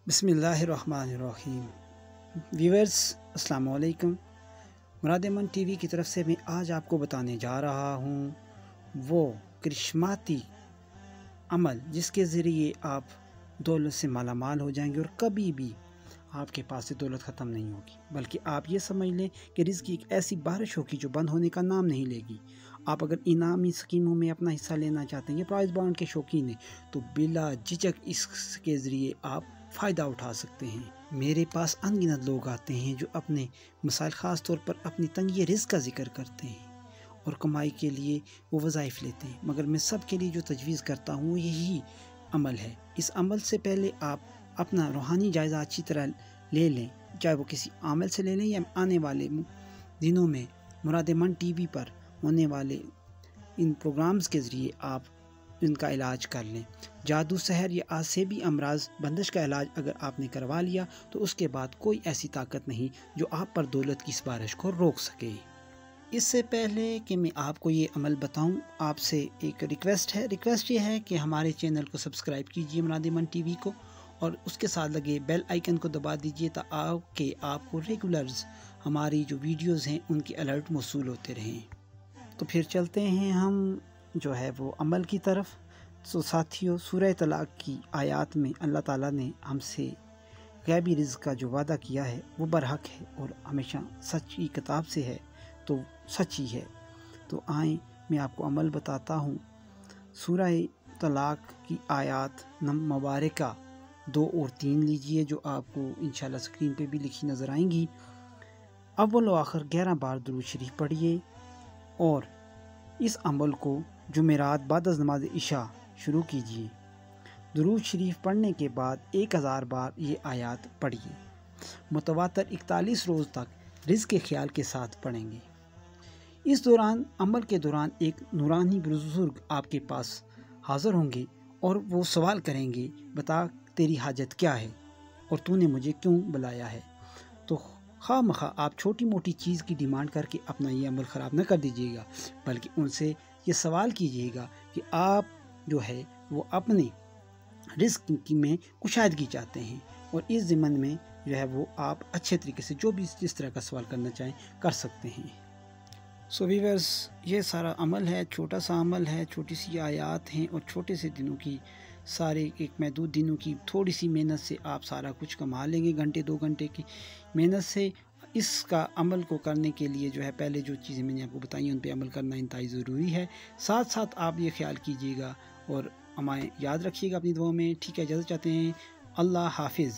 बिस्मिल्लाहिर्रहमानिर्रहीम। व्यूअर्स अस्सलाम वालेकुम। मुराद मन टीवी की तरफ से मैं आज आपको बताने जा रहा हूँ वो करिश्माती अमल जिसके ज़रिए आप दौलत से माला माल हो जाएंगे और कभी भी आपके पास से दौलत ख़त्म नहीं होगी, बल्कि आप ये समझ लें कि रिज़्क़ की एक ऐसी बारिश होगी जो बंद होने का नाम नहीं लेगी। आप अगर इनामी स्कीमों में अपना हिस्सा लेना चाहते हैं या प्राइज़ बॉन्ड के शौकीन हैं तो बिला झिझक इसके ज़रिए आप फ़ायदा उठा सकते हैं। मेरे पास अनगिनत लोग आते हैं जो अपने मसाइल ख़ास तौर पर अपनी तंगी रिज़्क़ का जिक्र करते हैं और कमाई के लिए वो वज़ाइफ लेते हैं, मगर मैं सब के लिए जो तजवीज़ करता हूँ वो यही अमल है। इस अमल से पहले आप अपना रूहानी जायज़ा अच्छी तरह ले लें, चाहे वो किसी आमिल से ले लें या आने वाले दिनों में मुराद मन टीवी पर होने वाले इन प्रोग्राम्स के ज़रिए आप इनका इलाज कर लें। जादू सहर या आसेबी अमराज बंदिश का इलाज अगर आपने करवा लिया तो उसके बाद कोई ऐसी ताकत नहीं जो आप पर दौलत की इस बारिश को रोक सके। इससे पहले कि मैं आपको ये अमल बताऊं, आपसे एक रिक्वेस्ट ये है कि हमारे चैनल को सब्सक्राइब कीजिए मुराद मन टीवी को, और उसके साथ लगे बेल आइकन को दबा दीजिए ताकि आपको रेगुलर्स हमारी जो वीडियोस हैं उनकी अलर्ट मौसूल होते रहें। तो फिर चलते हैं हम जो है वो अमल की तरफ। तो साथियों, सूरह तलाक की आयत में अल्लाह ताला ने हमसे गैबी रिज़्क़ का जो वादा किया है वो बरहक है और हमेशा सच्ची किताब से है तो सच्ची है। तो आए मैं आपको अमल बताता हूँ। सूरह तलाक की आयत मुबारका 2 और 3 लीजिए, जो आपको इंशाल्लाह स्क्रीन पे भी लिखी नज़र आएंगी। अव्वल व आखिर 11 बार दुरूद शरीफ पढ़िए और इस अमल को जुमेरात बाद नमाज इशा शुरू कीजिए। दुरूद शरीफ पढ़ने के बाद 1000 बार ये आयत पढ़िए। मुतवातर 41 रोज़ तक रिज़्क़ के ख्याल के साथ पढ़ेंगे। इस दौरान अमल के दौरान एक नूरानी बुजुर्ग आपके पास हाज़िर होंगे और वो सवाल करेंगे, बता तेरी हाजत क्या है और तूने मुझे क्यों बुलाया है। तो खामखा आप छोटी मोटी चीज़ की डिमांड करके अपना ये अमल ख़राब न कर दीजिएगा, बल्कि उनसे ये सवाल कीजिएगा कि आप जो है वो अपने रिज़्क़ में कुशादगी चाहते हैं, और इस ज़िम्मन में जो है वो आप अच्छे तरीके से जो भी जिस तरह का सवाल करना चाहें कर सकते हैं। सो व्यूअर्स, ये सारा अमल है, छोटा सा अमल है, छोटी सी आयत हैं और छोटे से दिनों की सारे एक महदूद दिनों की थोड़ी सी मेहनत से आप सारा कुछ कमा लेंगे। घंटे 2 घंटे की मेहनत से इसका अमल को करने के लिए जो है पहले जो चीज़ें मैंने आपको बताई उन पे अमल करना इंतहाई ज़रूरी है। साथ साथ आप ये ख्याल कीजिएगा और हमें याद रखिएगा अपनी दुआओं में। ठीक है, इजाज़त चाहते हैं। अल्लाह हाफिज़।